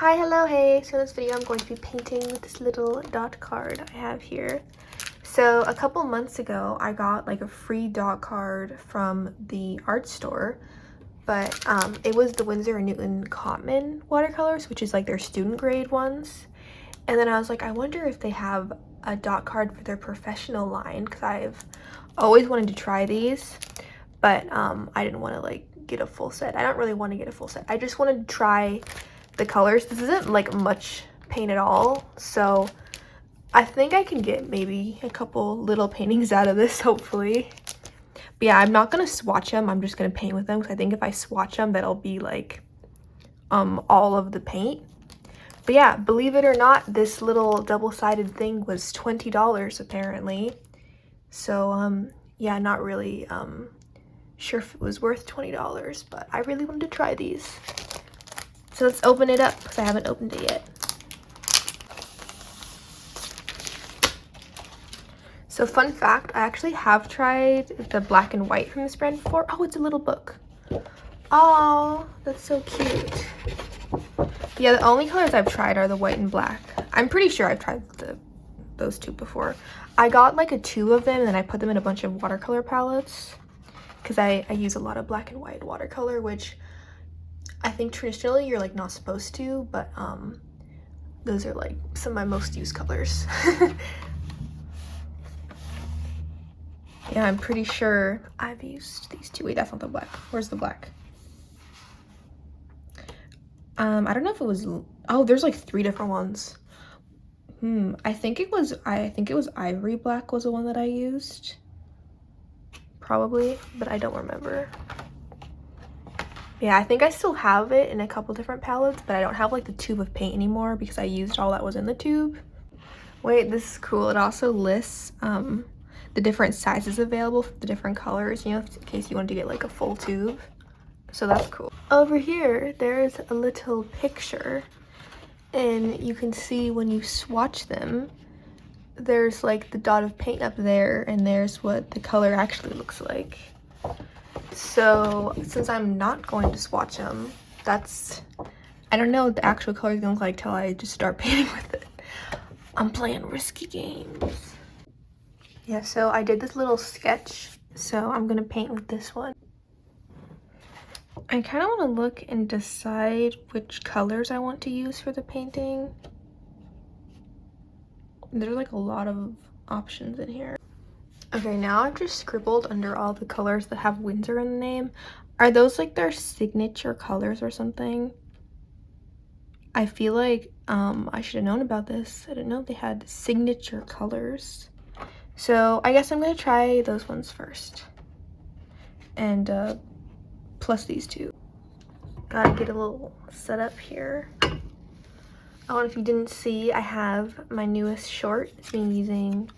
Hi, hello, hey. So in this video I'm going to be painting with this little dot card I have here. So a couple months ago I got like a free dot card from the art store, but it was the Winsor & Newton Cotman watercolors, which is like their student grade ones. And then I was like, I wonder if they have a dot card for their professional line, because I've always wanted to try these, but I didn't want to like get a full set. I don't really want to get a full set. I just wanted to try the colors. This isn't like much paint at all, so I think I can get maybe a couple little paintings out of this, hopefully. But yeah, I'm not gonna swatch them. I'm just gonna paint with them, because I think if I swatch them, that'll be like all of the paint. But yeah, believe it or not, this little double-sided thing was $20 apparently. So yeah, not really sure if it was worth $20, but I really wanted to try these. So let's open it up, because I haven't opened it yet. So fun fact, I actually have tried the black and white from this brand before. Oh, it's a little book. Oh, that's so cute. Yeah, the only colors I've tried are the white and black. I'm pretty sure I've tried those two before. I got like a tube of them and then I put them in a bunch of watercolor palettes, because I use a lot of black and white watercolor, which I think traditionally you're like not supposed to, but those are like some of my most used colors. Yeah, I'm pretty sure I've used these two. Wait, that's not the black. Where's the black? I don't know if it was, oh, there's like 3 different ones. I think it was ivory black was the one that I used. Probably, but I don't remember. Yeah, I think I still have it in a couple different palettes, but I don't have like the tube of paint anymore because I used all that was in the tube. Wait, this is cool. It also lists the different sizes available for the different colors, you know, in case you wanted to get like a full tube. So that's cool. Over here, there's a little picture, and you can see when you swatch them, there's like the dot of paint up there, and there's what the color actually looks like. So since I'm not going to swatch them, I don't know what the actual color is gonna look like till I just start painting with it. I'm playing risky games. Yeah, so I did this little sketch, so I'm gonna paint with this one. I kind of want to look and decide which colors I want to use for the painting. There's like a lot of options in here. Okay, now I've just scribbled under all the colors that have Winsor in the name. Are those like their signature colors or something? I feel like I should have known about this. I didn't know they had signature colors. So I guess I'm gonna try those ones first. And plus these two. Gotta get a little set up here. Oh, and if you didn't see, I have my newest short. It's me using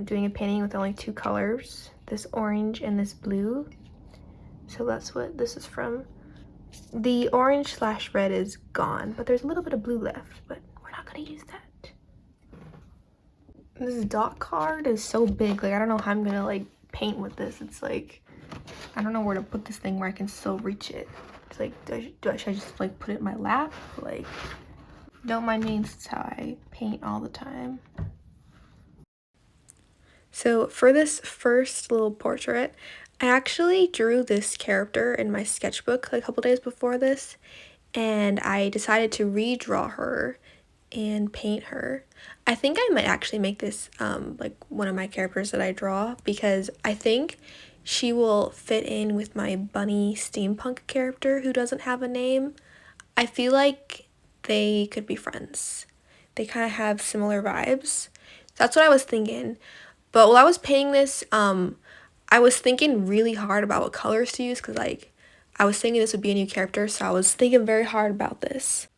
doing a painting with only 2 colors, this orange and this blue. So that's what this is from. The orange / red is gone, but there's a little bit of blue left, but we're not gonna use that. This dot card is so big, like I don't know how I'm gonna like paint with this. It's like, I don't know where to put this thing where I can still reach it. It's like, should I just like put it in my lap? Like, don't mind me, it's how I paint all the time. So for this first little portrait, I actually drew this character in my sketchbook like a couple days before this, and I decided to redraw her and paint her. I think I might actually make this like one of my characters that I draw, because I think she will fit in with my bunny steampunk character who doesn't have a name. I feel like they could be friends. They kind of have similar vibes. That's what I was thinking. But while I was painting this, I was thinking really hard about what colors to use, because like I was thinking this would be a new character, so I was thinking very hard about this.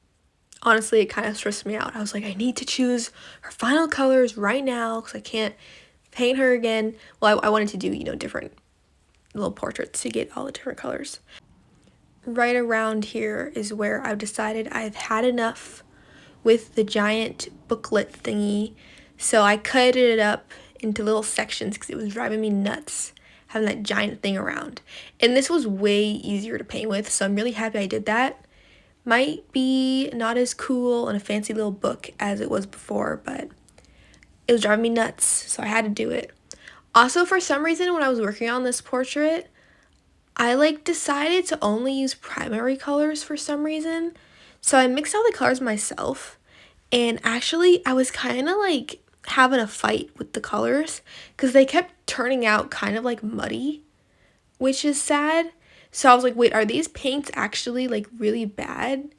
Honestly, it kind of stressed me out. I was like, I need to choose her final colors right now, because I can't paint her again. Well, I wanted to do, you know, different little portraits to get all the different colors. Right around here is where I've decided I've had enough with the giant booklet thingy, so I cut it up into little sections because it was driving me nuts having that giant thing around. And this was way easier to paint with, so I'm really happy I did that. Might be not as cool and a fancy little book as it was before, but it was driving me nuts, so I had to do it. Also, for some reason, when I was working on this portrait, I like decided to only use primary colors for some reason. So I mixed all the colors myself, and actually I was kind of like having a fight with the colors because they kept turning out kind of like muddy, which is sad. So I was like, wait, are these paints actually like really bad?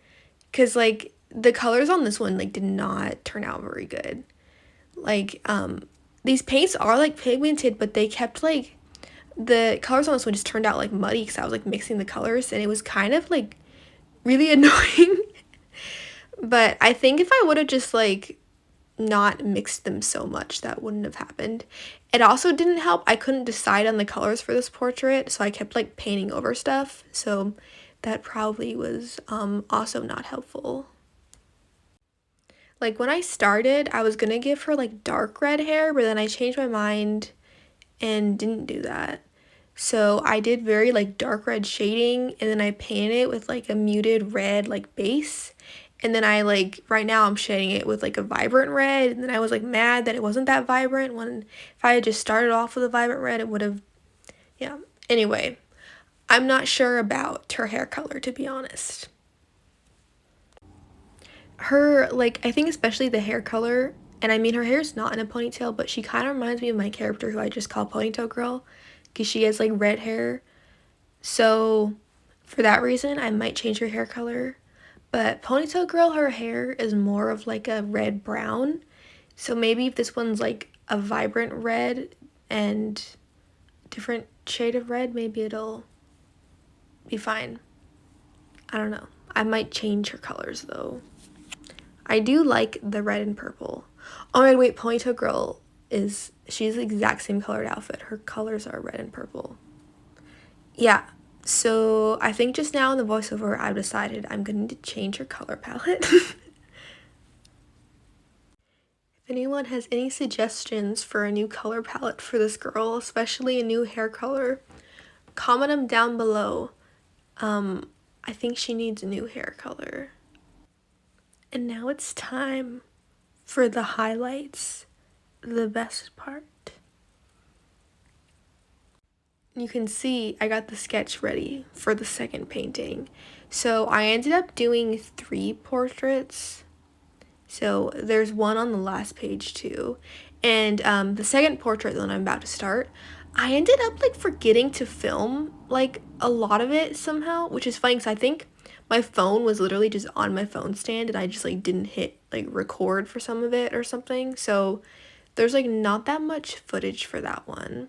Because like the colors on this one like did not turn out very good. Like these paints are like pigmented, but they kept like the colors on this one just turned out like muddy because I was like mixing the colors and it was kind of like really annoying. But I think if I would have just like not mixed them so much, that wouldn't have happened. It also didn't help. I couldn't decide on the colors for this portrait, so I kept like painting over stuff. So that probably was also not helpful. Like when I started, I was gonna give her like dark red hair, but then I changed my mind and didn't do that. So I did very like dark red shading and then I painted it with like a muted red like base. And then I like right now I'm shading it with like a vibrant red, and then I was like mad that it wasn't that vibrant when if I had just started off with a vibrant red it would have, yeah. Anyway, I'm not sure about her hair color, to be honest. Her like I think especially the hair color, and I mean her hair is not in a ponytail, but she kind of reminds me of my character who I just call Ponytail Girl because she has like red hair. So for that reason I might change her hair color. But Ponytail Girl, her hair is more of like a red brown. So maybe if this one's like a vibrant red and different shade of red, maybe it'll be fine. I don't know. I might change her colors though. I do like the red and purple. Oh my god, wait, Ponytail Girl she's the exact same colored outfit. Her colors are red and purple. Yeah, so I think just now in the voiceover I've decided I'm going to change her color palette. If anyone has any suggestions for a new color palette for this girl, especially a new hair color, comment them down below. I think she needs a new hair color. And now it's time for the highlights, the best part. You can see I got the sketch ready for the second painting. So I ended up doing 3 portraits. So there's one on the last page too. And the second portrait that I'm about to start, I ended up like forgetting to film like a lot of it somehow, which is funny because I think my phone was literally just on my phone stand and I just like didn't hit like record for some of it or something. So there's like not that much footage for that one.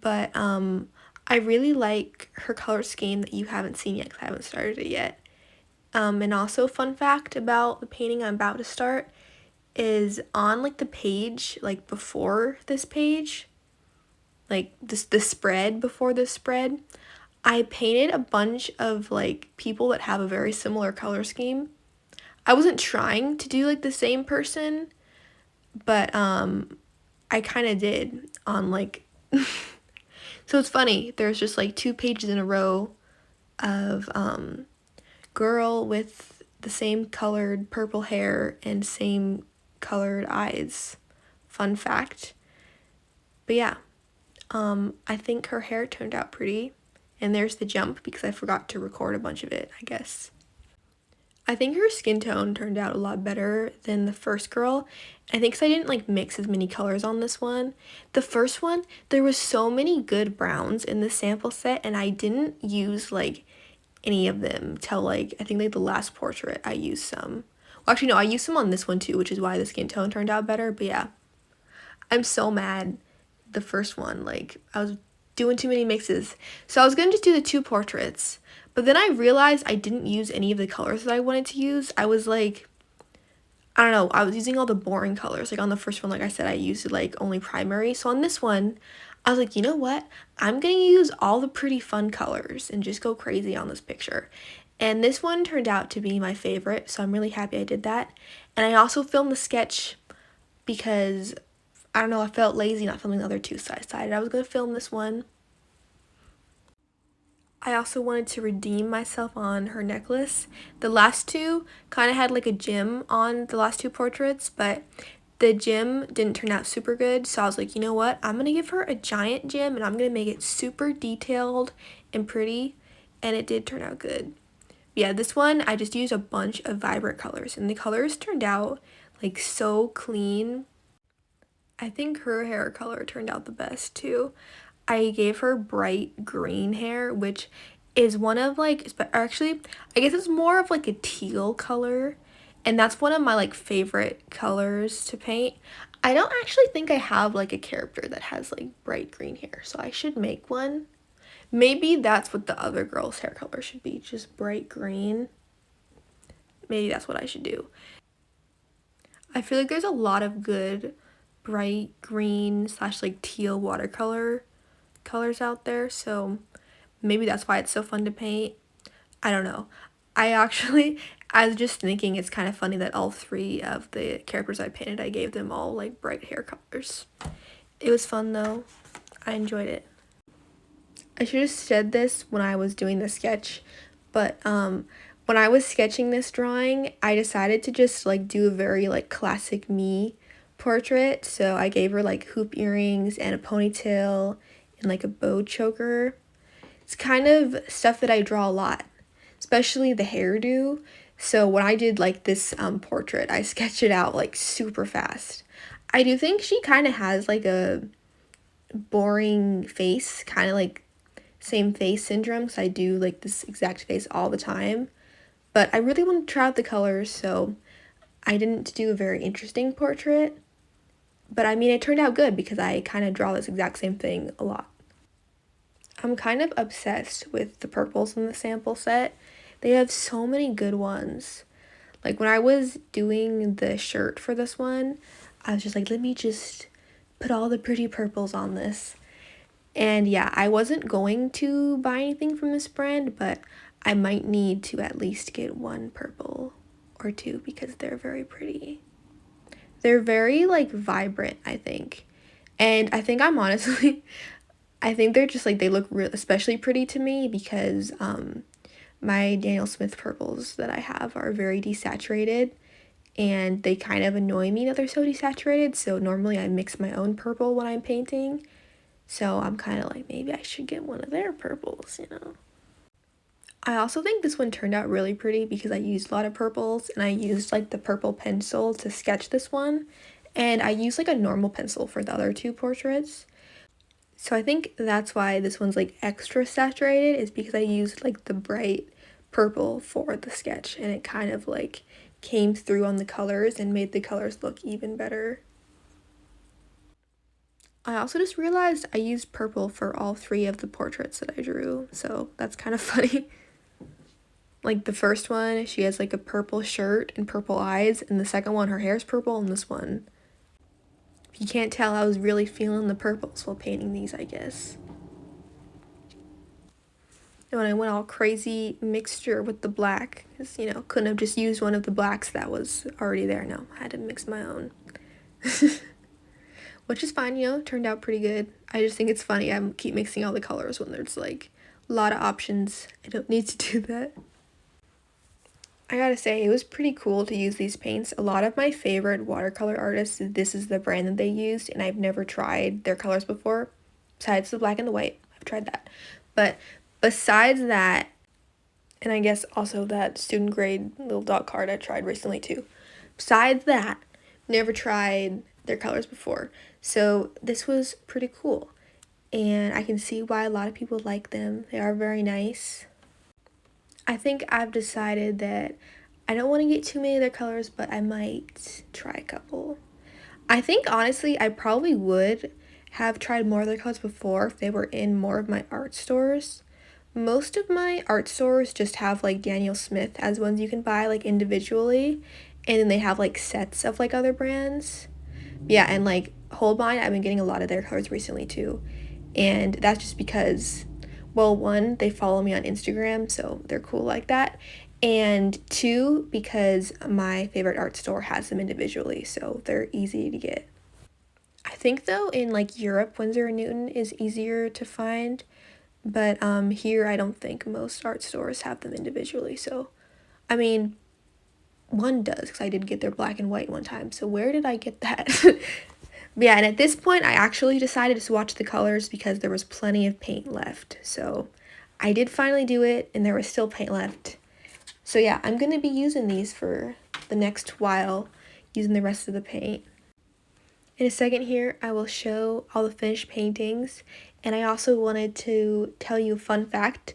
But I really like her color scheme that you haven't seen yet because I haven't started it yet. And also fun fact about the painting I'm about to start is on like the page like before this page, like the spread before this spread, I painted a bunch of like people that have a very similar color scheme. I wasn't trying to do like the same person, but I kind of did on like so it's funny, there's just like 2 pages in a row of girl with the same colored purple hair and same colored eyes. Fun fact. But yeah, I think her hair turned out pretty. And there's the jump because I forgot to record a bunch of it, I guess. I think her skin tone turned out a lot better than the first girl. I think 'cause I didn't like mix as many colors on this one. The first one, there was so many good browns in the sample set and I didn't use like any of them till like I think like the last portrait I used some. Well, actually no, I used some on this one too, which is why the skin tone turned out better. But yeah, I'm so mad. The first one, like I was doing too many mixes. So I was gonna just do the 2 portraits, but then I realized I didn't use any of the colors that I wanted to use. I was like, I don't know, I was using all the boring colors. Like on the first one, like I said, I used like only primary. So on this one, I was like, you know what? I'm gonna use all the pretty fun colors and just go crazy on this picture. And this one turned out to be my favorite, so I'm really happy I did that. And I also filmed the sketch because, I don't know, I felt lazy not filming the other 2, so I decided I was gonna film this one. I also wanted to redeem myself on her necklace. The last two kind of had like a gem on the last two portraits, but the gem didn't turn out super good, so I was like, you know what? I'm gonna give her a giant gem and I'm gonna make it super detailed and pretty, and it did turn out good. Yeah, this one I just used a bunch of vibrant colors, and the colors turned out like so clean. I think her hair color turned out the best too. I gave her bright green hair, which is one of like, actually, I guess it's more of like a teal color, and that's one of my like favorite colors to paint. I don't actually think I have like a character that has like bright green hair, so I should make one. Maybe that's what the other girl's hair color should be, just bright green. Maybe that's what I should do. I feel like there's a lot of good bright green slash like teal watercolor colors out there, so maybe that's why it's so fun to paint. I don't know. I was just thinking it's kind of funny that all three of the characters I painted, I gave them all like bright hair colors. It was fun though. I enjoyed it. I should have said this when I was doing the sketch, but when I was sketching this drawing, I decided to just like do a very like classic me portrait. So I gave her like hoop earrings and a ponytail and like a bow choker. It's kind of stuff that I draw a lot, especially the hairdo. So when I did like this portrait, I sketched it out like super fast. I do think she kind of has like a boring face, kind of like same face syndrome, because I do like this exact face all the time. But I really wanted to try out the colors, so I didn't do a very interesting portrait. But I mean, it turned out good because I kind of draw this exact same thing a lot. I'm kind of obsessed with the purples in the sample set. They have so many good ones. Like when I was doing the shirt for this one, I was just like, let me just put all the pretty purples on this. And yeah, I wasn't going to buy anything from this brand, but I might need to at least get one purple or two because they're very pretty. They're very like vibrant, I think. And I think I'm honestly, I think they're just like, they look especially pretty to me because my Daniel Smith purples that I have are very desaturated, and they kind of annoy me that they're so desaturated. So normally I mix my own purple when I'm painting. So I'm kind of like, maybe I should get one of their purples, you know. I also think this one turned out really pretty because I used a lot of purples, and I used like the purple pencil to sketch this one, and I used like a normal pencil for the other two portraits. So I think that's why this one's like extra saturated, is because I used like the bright purple for the sketch, and it kind of like came through on the colors and made the colors look even better. I also just realized I used purple for all three of the portraits that I drew, so that's kind of funny. Like the first one, she has like a purple shirt and purple eyes, and the second one, her hair's purple, and this one, if you can't tell, I was really feeling the purples while painting these, I guess. And when I went all crazy mixture with the black, because, you know, couldn't have just used one of the blacks that was already there. No, I had to mix my own. Which is fine, you know, turned out pretty good. I just think it's funny I keep mixing all the colors when there's like a lot of options. I don't need to do that. I gotta say, it was pretty cool to use these paints. A lot of my favorite watercolor artists, this is the brand that they used, and I've never tried their colors before. Besides the black and the white, I've tried that. But besides that, and I guess also that student grade little dot card I tried recently too. Besides that, never tried their colors before. So this was pretty cool, and I can see why a lot of people like them. They are very nice. I think I've decided that I don't want to get too many of their colors, but I might try a couple. I think honestly I probably would have tried more of their colors before if they were in more of my art stores. Most of my art stores just have like Daniel Smith as ones you can buy like individually, and then they have like sets of like other brands. Yeah, and like Holbein, I've been getting a lot of their colors recently too, and that's just because, well, one, they follow me on Instagram, so they're cool like that, and two, because my favorite art store has them individually, so they're easy to get. I think though in like Europe, Winsor & Newton is easier to find, But here I don't think most art stores have them individually. So, I mean, one does because I did get their black and white one time. So where did I get that? But yeah, and at this point I actually decided to swatch the colors because there was plenty of paint left. So I did finally do it and there was still paint left. So yeah, I'm going to be using these for the next while, using the rest of the paint. In a second here, I will show all the finished paintings, and I also wanted to tell you a fun fact.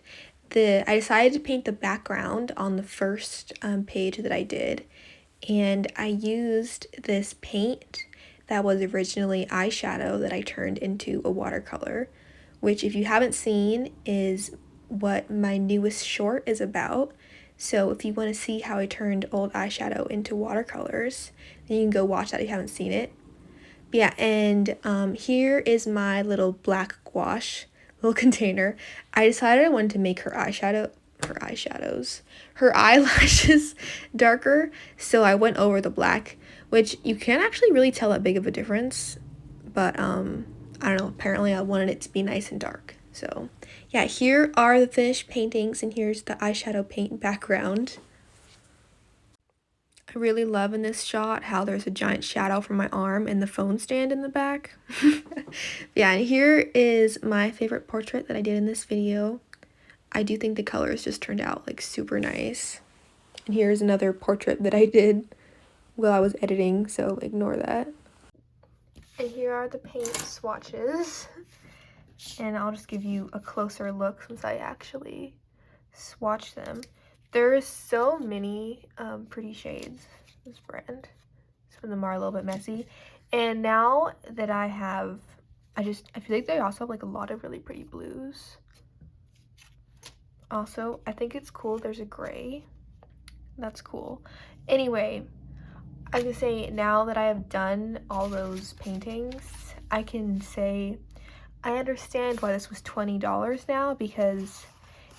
I decided to paint the background on the first page that I did, and I used this paint that was originally eyeshadow that I turned into a watercolor, which if you haven't seen is what my newest short is about. So if you want to see how I turned old eyeshadow into watercolors, then you can go watch that if you haven't seen it. Yeah, and here is my little black gouache little container. I decided I wanted to make her eyelashes darker, so I went over the black, which you can't actually really tell that big of a difference, but I don't know, apparently I wanted it to be nice and dark. So yeah, here are the finished paintings, and here's the eyeshadow paint background. I really love in this shot how there's a giant shadow from my arm and the phone stand in the back. Yeah, and here is my favorite portrait that I did in this video. I do think the colors just turned out like super nice. And here's another portrait that I did while I was editing, so ignore that. And here are the paint swatches. And I'll just give you a closer look since I actually swatched them. There's so many pretty shades, this brand. Some of them are a little bit messy. And now that I feel like they also have like a lot of really pretty blues. Also, I think it's cool there's a gray. That's cool. Anyway, I can say now that I have done all those paintings, I can say I understand why this was $20 now, because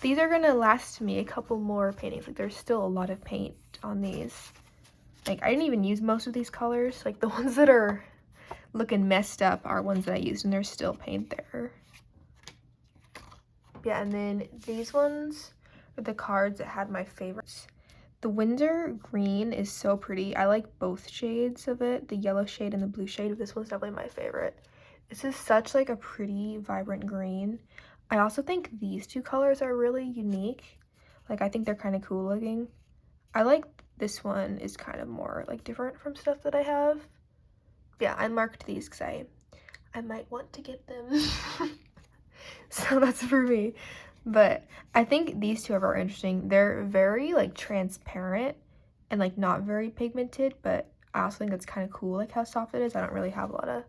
these are gonna last me a couple more paintings. Like there's still a lot of paint on these. Like I didn't even use most of these colors. Like the ones that are looking messed up are ones that I used, and there's still paint there. Yeah, and then these ones are the cards that had my favorites. The Windsor green is so pretty. I like both shades of it, the yellow shade and the blue shade. This one's definitely my favorite. This is such like a pretty vibrant green. I also think these two colors are really unique. Like I think they're kind of cool looking. I like this one is kind of more like different from stuff that I have. Yeah, I marked these because I might want to get them. So that's for me. But I think these two are very interesting. They're very like transparent and like not very pigmented, but I also think that's kind of cool like how soft it is. I don't really have a lot of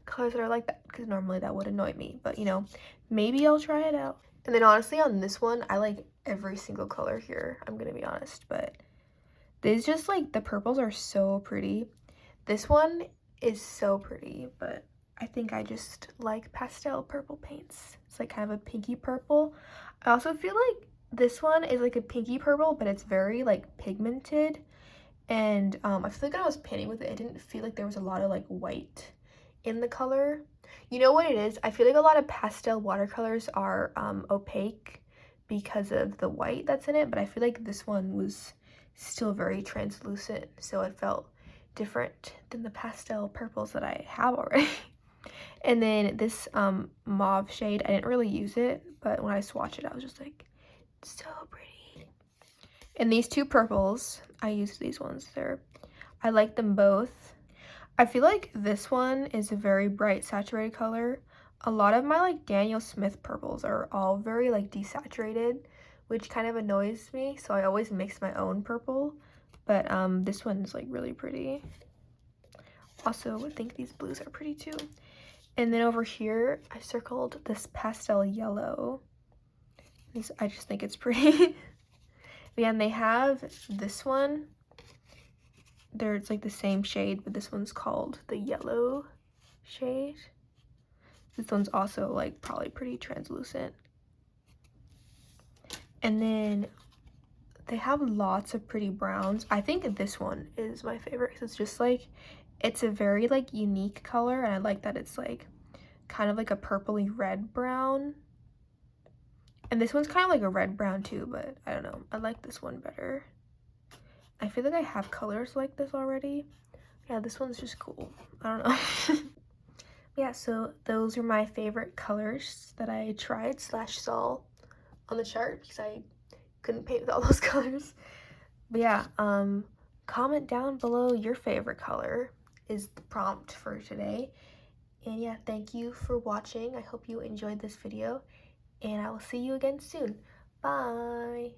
colors that are like that because normally that would annoy me, but you know, maybe I'll try it out. And then honestly on this one, I like every single color here, I'm gonna be honest, but these just like the purples are so pretty. This one is so pretty, but I think I just like pastel purple paints. It's like kind of a pinky purple. I also feel like this one is like a pinky purple, but it's very like pigmented. And I feel like when I was painting with it, it didn't feel like there was a lot of like white in the color. You know what it is? I feel like a lot of pastel watercolors are opaque because of the white that's in it, but I feel like this one was still very translucent, so it felt different than the pastel purples that I have already. And then this mauve shade, I didn't really use it, but when I swatched it, I was just like, so pretty. And these two purples, I used these ones. I like them both. I feel like this one is a very bright saturated color. A lot of my like Daniel Smith purples are all very like desaturated, which kind of annoys me, so I always mix my own purple. But this one's like really pretty. Also, I think these blues are pretty too. And then over here, I circled this pastel yellow. I just think it's pretty. Yeah, and they have this one. It's like the same shade, but this one's called the yellow shade. This one's also like probably pretty translucent. And then they have lots of pretty browns. I think this one is my favorite because it's just like, it's a very like unique color, and I like that it's like kind of like a purpley red brown. And this one's kind of like a red brown too, but I don't know. I like this one better. I feel like I have colors like this already. Yeah, this one's just cool. I don't know. Yeah, so those are my favorite colors that I tried / saw on the chart because I couldn't paint with all those colors. But yeah, comment down below your favorite color is the prompt for today. And yeah, thank you for watching. I hope you enjoyed this video, and I will see you again soon. Bye!